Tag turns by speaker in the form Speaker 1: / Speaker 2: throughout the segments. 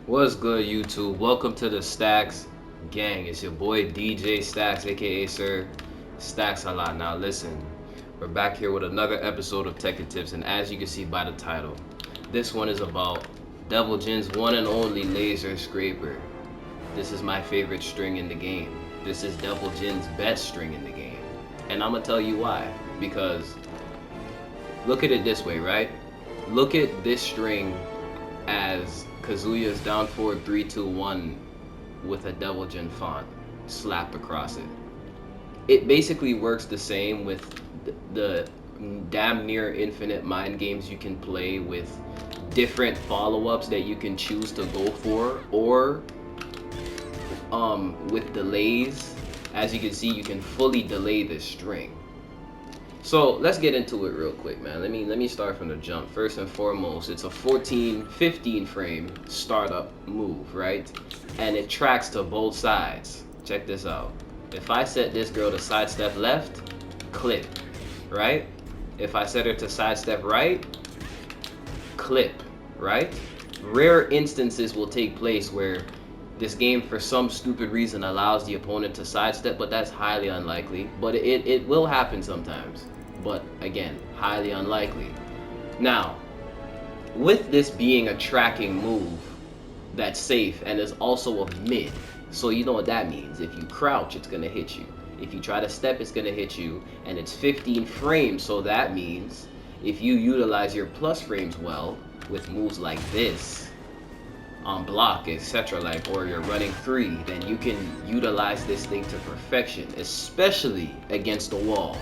Speaker 1: What's good, YouTube? Welcome to the Stacks Gang. It's your boy DJ Stacks, aka Sir Stacks a lot. Now, listen, we're back here with another episode of Tekken Tips, and as you can see by the title, this one is about Devil Jin's one and only laser scraper. This is my favorite string in the game. This is Devil Jin's best string in the game, and I'm gonna tell you why. Because look at it this way, right? Look at this string as Kazuya's down forward 3-2-1 with a Devil Jin font slapped across it. It basically works the same with the damn near infinite mind games you can play with different follow-ups that you can choose to go for, or with delays. As you can see, you can fully delay this string. So let's get into it real quick, man. Let me start from the jump. First and foremost, it's a 15 frame startup move, right? And it tracks to both sides. Check this out. If I set this girl to sidestep left, clip, right? If I set her to sidestep right, clip, right? Rare instances will take place where this game, for some stupid reason, allows the opponent to sidestep, but that's highly unlikely. But it will happen sometimes. But again, highly unlikely. Now, with this being a tracking move that's safe and is also a mid, so you know what that means. If you crouch, it's gonna hit you. If you try to step, it's gonna hit you. And it's 15 frames, so that means if you utilize your plus frames well with moves like this, on block, etc., like, or you're running 3, then you can utilize this thing to perfection, especially against the wall.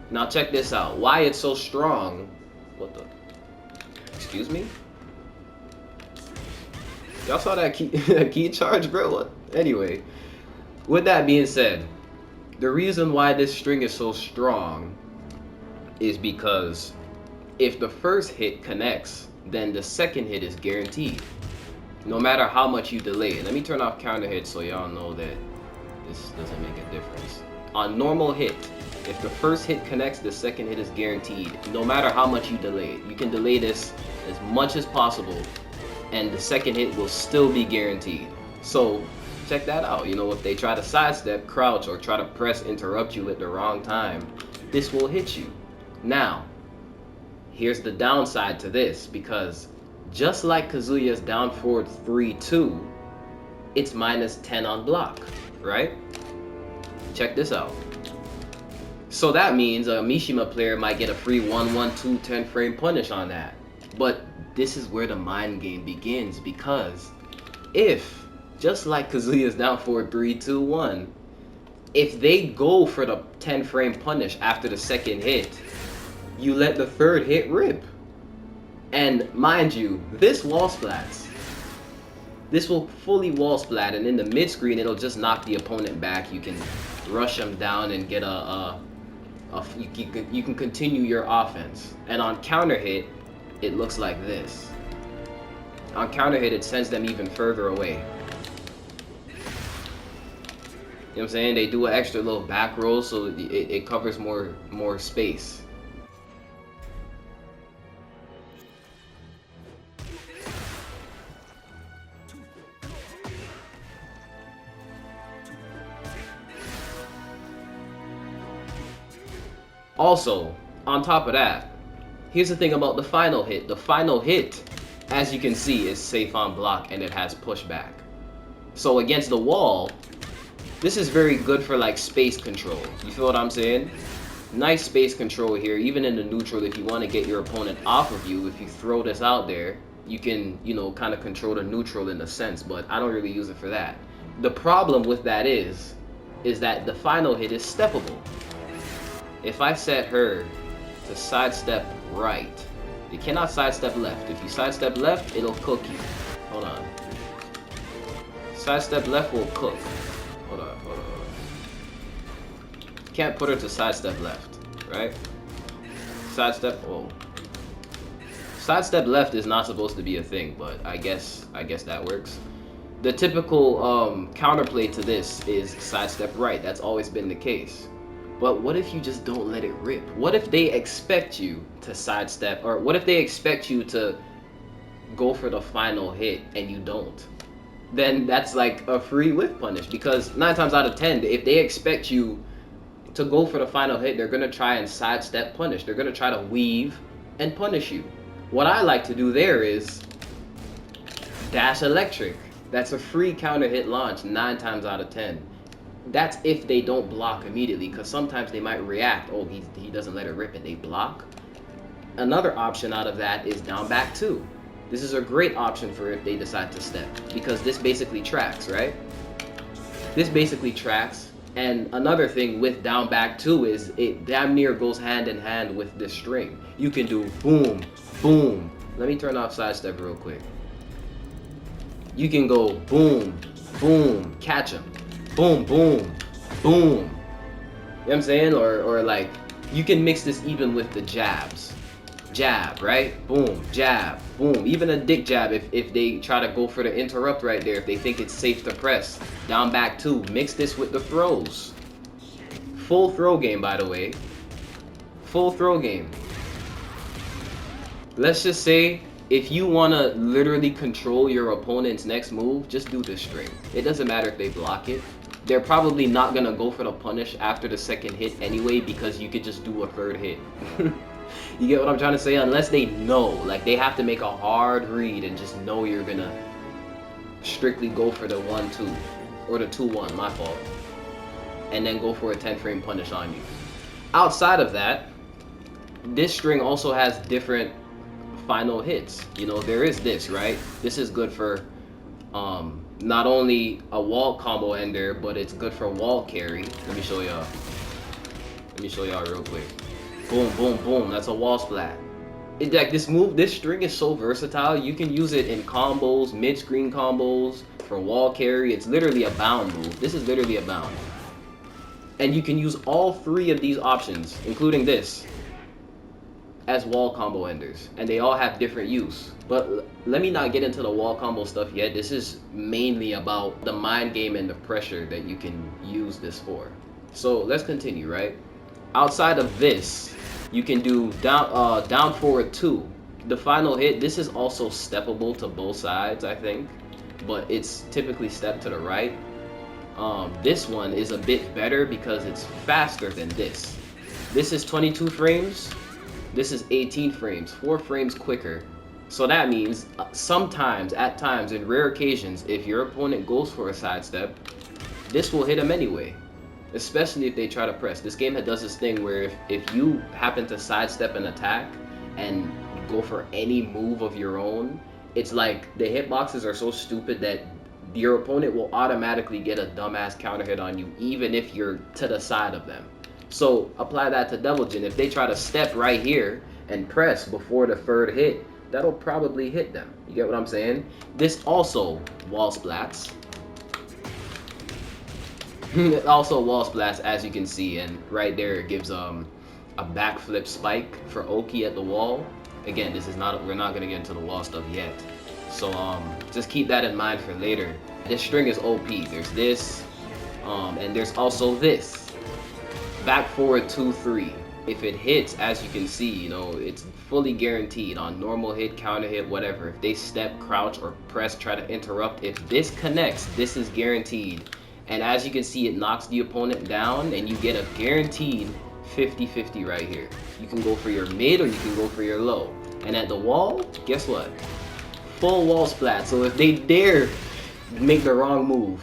Speaker 1: Now check this out. Why it's so strong? What the? Excuse me? Y'all saw that key, key charge, bro? What? Anyway, with that being said, the reason why this string is so strong is because if the first hit connects, then the second hit is guaranteed, no matter how much you delay it. Let me turn off counter hit so y'all know that this doesn't make a difference. On normal hit, if the first hit connects, the second hit is guaranteed, no matter how much you delay it. You can delay this as much as possible, and the second hit will still be guaranteed. So, check that out. You know, if they try to sidestep, crouch, or try to press interrupt you at the wrong time, this will hit you. Now, here's the downside to this, because just like Kazuya's down forward 3-2, it's minus 10 on block, right? Check this out. So that means a Mishima player might get a free 1-1-2 10 frame punish on that. But this is where the mind game begins, because if, just like Kazuya's down forward 3-2-1, if they go for the 10 frame punish after the second hit, you let the third hit rip. And mind you, this wall splats. This will fully wall splat, and in the mid screen, it'll just knock the opponent back. You can rush them down and get you can continue your offense. And on counter hit, it looks like this. On counter hit, it sends them even further away. You know what I'm saying? They do an extra little back roll, so it covers more space. Also, on top of that, here's the thing about the final hit. The final hit, as you can see, is safe on block and it has pushback. So against the wall, this is very good for like space control. You feel what I'm saying? Nice space control here, even in the neutral. If you want to get your opponent off of you, if you throw this out there, you can, you know, kind of control the neutral in a sense, but I don't really use it for that. The problem with that is that the final hit is steppable. If I set her to sidestep right, you cannot sidestep left. If you sidestep left, it'll cook you. Hold on. Sidestep left will cook. Hold on. Can't put her to sidestep left, right? Sidestep, oh. Sidestep left is not supposed to be a thing, but I guess that works. The typical counterplay to this is sidestep right. That's always been the case. But what if you just don't let it rip? What if they expect you to sidestep, or what if they expect you to go for the final hit and you don't, then that's like a free whiff punish, because 9 times out of 10, if they expect you to go for the final hit, they're gonna try and sidestep punish. They're gonna try to weave and punish you. What I like to do there is dash electric. That's a free counter hit launch 9 times out of 10. That's if they don't block immediately, because sometimes they might react. Oh, he doesn't let it rip and they block. Another option out of that is down back 2. This is a great option for if they decide to step, because this basically tracks, right? This basically tracks. And another thing with down back 2 is it damn near goes hand in hand with this string. You can do boom, boom. Let me turn off sidestep real quick. You can go boom, boom, catch him. Boom, boom, boom. You know what I'm saying? Or like, you can mix this even with the jabs. Jab, right? Boom, jab, boom. Even a dick jab if they try to go for the interrupt right there, if they think it's safe to press. Down back 2. Mix this with the throws. Full throw game, by the way. Full throw game. Let's just say, if you want to literally control your opponent's next move, just do this string. It doesn't matter if they block it. They're probably not going to go for the punish after the second hit anyway, because you could just do a third hit. You get what I'm trying to say? Unless they know. Like, they have to make a hard read and just know you're going to strictly go for the 1-2. Or the 2-1, my fault. And then go for a 10-frame punish on you. Outside of that, this string also has different final hits. You know, there is this, right? This is good for not only a wall combo ender, but it's good for wall carry. Let me show y'all. Let me show y'all real quick. Boom, boom, boom. That's a wall splat. Like, this string is so versatile. You can use it in combos, mid-screen combos, for wall carry. It's literally a bound move. This is literally a bound. And you can use all 3 of these options, including this, as wall combo enders. And they all have different use. But let me not get into the wall combo stuff yet. This is mainly about the mind game and the pressure that you can use this for. So let's continue, right? Outside of this, you can do down forward 2. The final hit, this is also steppable to both sides, I think, but it's typically step to the right. This one is a bit better because it's faster than this. This is 22 frames. This is 18 frames, 4 frames quicker. So that means sometimes, at times, in rare occasions, if your opponent goes for a sidestep, this will hit him anyway. Especially if they try to press. This game does this thing where if you happen to sidestep an attack and go for any move of your own, it's like the hitboxes are so stupid that your opponent will automatically get a dumbass counter hit on you, even if you're to the side of them. So apply that to Devil Jin. If they try to step right here and press before the third hit, that'll probably hit them. You get what I'm saying? This also wall splats. Also wall splats, as you can see, and right there it gives a backflip spike for Oki at the wall. Again, this is not, we're not gonna get into the wall stuff yet. So just keep that in mind for later. This string is OP. There's this, and there's also this. Back forward 2-3. If it hits, as you can see, you know, it's fully guaranteed on normal hit, counter hit, whatever. If they step, crouch, or press, try to interrupt, if this connects, this is guaranteed. And as you can see, it knocks the opponent down, and you get a guaranteed 50-50 right here. You can go for your mid, or you can go for your low. And at the wall, guess what? Full wall splat. So if they dare make the wrong move,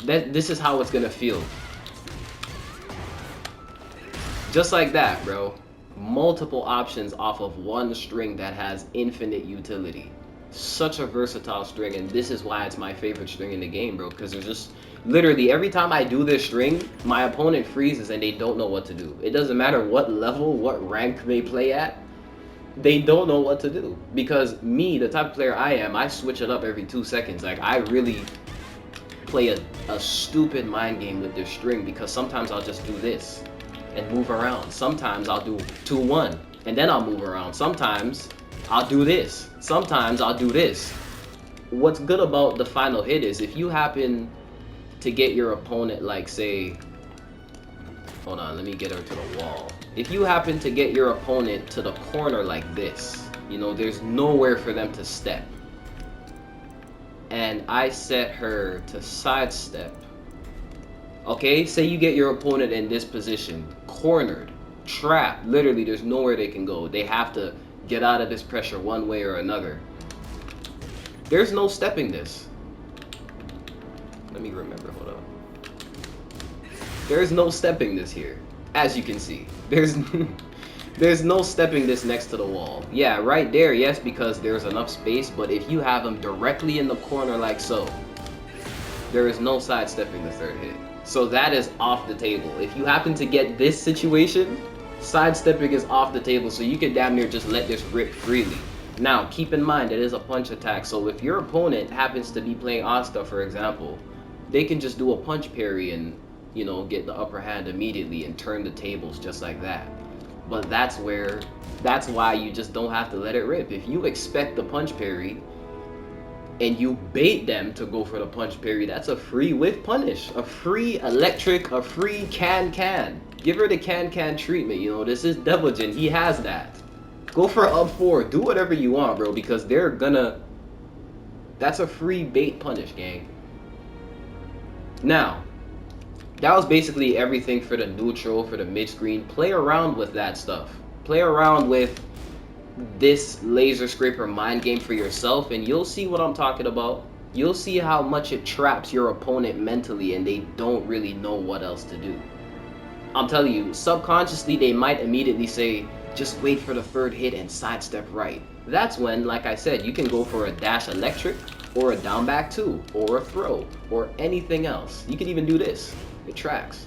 Speaker 1: this is how it's gonna feel. Just like that, bro. Multiple options off of one string that has infinite utility. Such a versatile string, and this is why it's my favorite string in the game, bro, because there's just literally every time I do this string, my opponent freezes and they don't know what to do. It doesn't matter what level, what rank they play at, they don't know what to do. Because me, the type of player I am, I switch it up every 2 seconds. Like, I really play a stupid mind game with this string, because sometimes I'll just do this and move around. Sometimes I'll do 2-1 and then I'll move around. Sometimes I'll do this. Sometimes I'll do this. What's good about the final hit is if you happen to get your opponent, like, say, hold on, let me get her to the wall. If you happen to get your opponent to the corner like this, You know, there's nowhere for them to step. And I set her to sidestep. Okay, say you get your opponent in this position, cornered, trapped. Literally, there's nowhere they can go. They have to get out of this pressure one way or another. There's no stepping this. Let me remember, hold up. There's no stepping this here, as you can see. There's no stepping this next to the wall. Yeah, right there, yes, because there's enough space, but if you have them directly in the corner like so, there is no sidestepping the third hit. So that is off the table. If you happen to get this situation, sidestepping is off the table, so you can damn near just let this rip freely. Now, keep in mind, it is a punch attack, so if your opponent happens to be playing Asta, for example, they can just do a punch parry and, you know, get the upper hand immediately and turn the tables just like that. But that's why you just don't have to let it rip. If you expect the punch parry and you bait them to go for the punch parry, that's a free whiff punish, a free electric, a free can. Give her the can treatment, you know, this is Devilgen, he has that. Go for up 4, do whatever you want, bro, because they're gonna, that's a free bait punish, gang. Now, that was basically everything for the neutral, for the mid-screen. Play around with that stuff. Play around with this laser scraper mind game for yourself, and you'll see what I'm talking about. You'll see how much it traps your opponent mentally and they don't really know what else to do. I'm telling you, subconsciously they might immediately say, just wait for the third hit and sidestep right. That's when, like I said, you can go for a dash electric, or a down back 2, or a throw, or anything else. You can even do this. It tracks.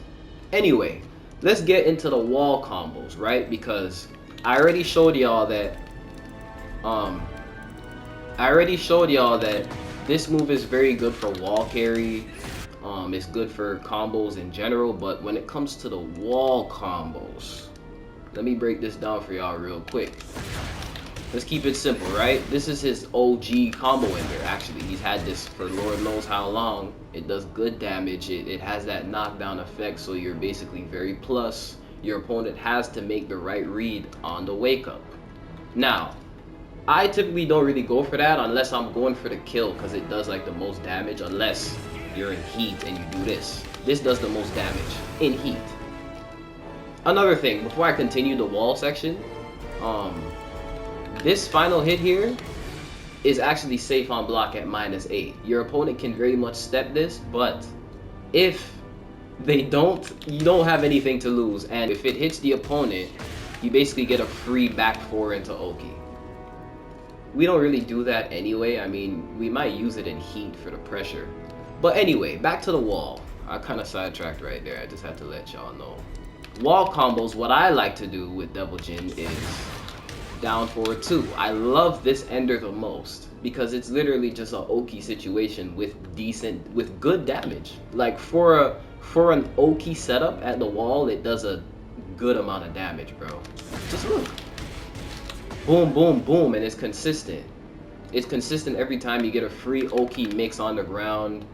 Speaker 1: Anyway, let's get into the wall combos, right? Because I already showed y'all that this move is very good for wall carry. It's good for combos in general, but when it comes to the wall combos, let me break this down for y'all real quick. Let's keep it simple, right? This is his OG combo ender, actually. He's had this for Lord knows how long. It does good damage. It has that knockdown effect, so you're basically very plus. Your opponent has to make the right read on the wake up. Now, I typically don't really go for that unless I'm going for the kill, because it does like the most damage, unless you're in heat and you do this. This does the most damage in heat. Another thing, before I continue the wall section, this final hit here is actually safe on block at -8. Your opponent can very much step this, but if they don't, you don't have anything to lose. And if it hits the opponent, you basically get a free back 4 into Oki. We don't really do that anyway. I mean, we might use it in heat for the pressure. But anyway, back to the wall. I kind of sidetracked right there. I just had to let y'all know. Wall combos, what I like to do with Devilgen is down forward 2. I love this ender the most because it's literally just an Oki situation with good damage. Like for an Oki setup at the wall, it does a good amount of damage, bro. Just look. Boom, boom, boom, and it's consistent. It's consistent every time you get a free Oki mix on the ground.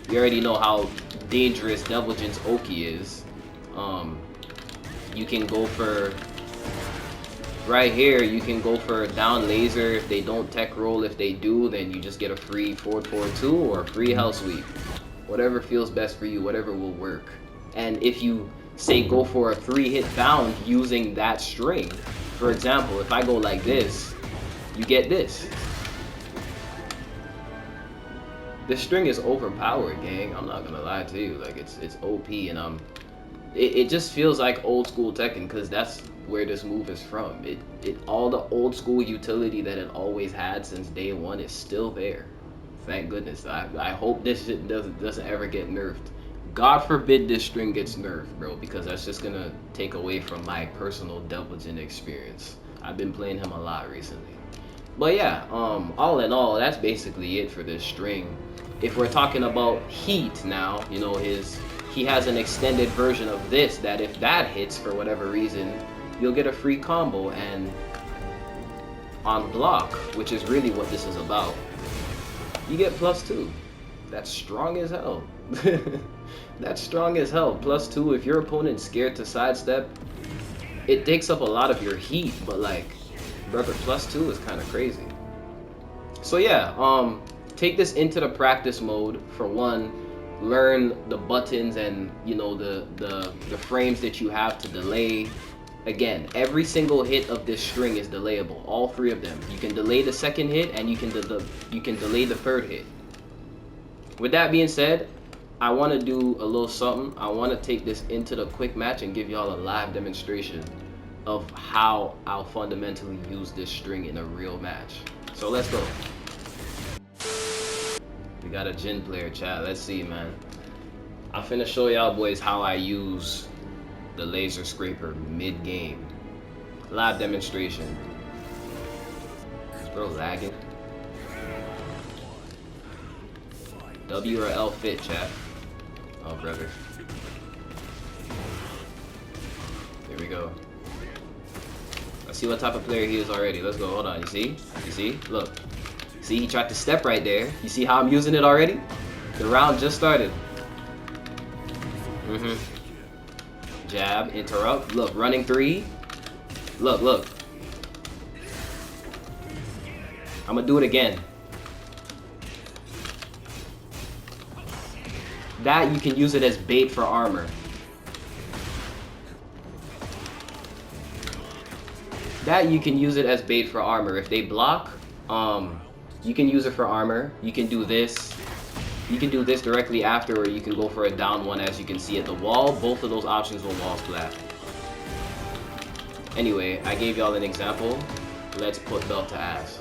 Speaker 1: You already know how dangerous Devilgen's Oki is. You can go for, right here, you can go for a down laser. If they don't tech roll, if they do, then you just get a free forward 2 or a free hell sweep. Whatever feels best for you, whatever will work. And if you say go for a 3-hit bound using that string, for example, if I go like this, you get this. This string is overpowered, gang. I'm not gonna lie to you. Like it's OP, and it just feels like old school Tekken, because that's where this move is from. It all the old school utility that it always had since day one is still there. Thank goodness. I hope this shit doesn't ever get nerfed. God forbid this string gets nerfed, bro, because that's just gonna take away from my personal Devilgen experience. I've been playing him a lot recently. But yeah, all in all, that's basically it for this string. If we're talking about heat now, you know, he has an extended version of this that if that hits for whatever reason, you'll get a free combo and on block, which is really what this is about, you get +2. That's strong as hell. That's strong as hell. +2, if your opponent's scared to sidestep, it takes up a lot of your heat, but like, Brother, +2 is kind of crazy. So yeah, take this into the practice mode. For one, learn the buttons and you know the frames that you have to delay. Again, every single hit of this string is delayable. All three of them. You can delay the second hit and you can delay the third hit. With that being said, I want to do a little something. I want to take this into the quick match and give y'all a live demonstration of how I'll fundamentally use this string in a real match. So let's go. We got a Jin player, chat. Let's see, man. I'm finna show y'all boys how I use the laser scraper mid-game. Live demonstration. Is bro lagging? W or L fit, chat. Oh, brother. Here we go. Let's see what type of player he is already. Let's go. Hold on. You see? You see? Look. See, he tried to step right there. You see how I'm using it already? The round just started. Jab, interrupt. Look, running 3. Look, look. I'm gonna do it again. That you can use it as bait for armor. That you can use it as bait for armor. If they block, you can use it for armor. You can do this. You can do this directly after, or you can go for a down one, as you can see at the wall. Both of those options will wall splat. Anyway, I gave y'all an example. Let's put belt to ass.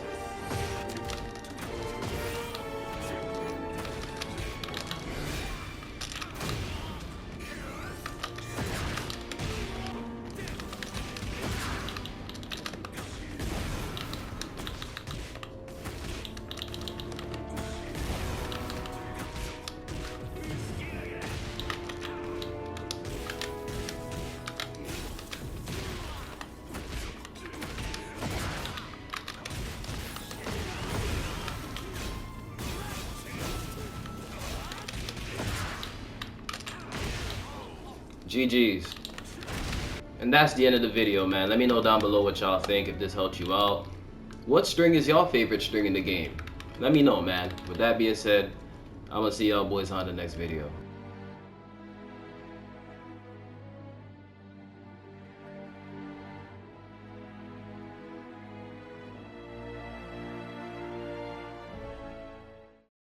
Speaker 1: GG's. And that's the end of the video, man. Let me know down below what y'all think, if this helped you out. What string is y'all favorite string in the game? Let me know, man. With that being said, I'm gonna see y'all boys on the next video.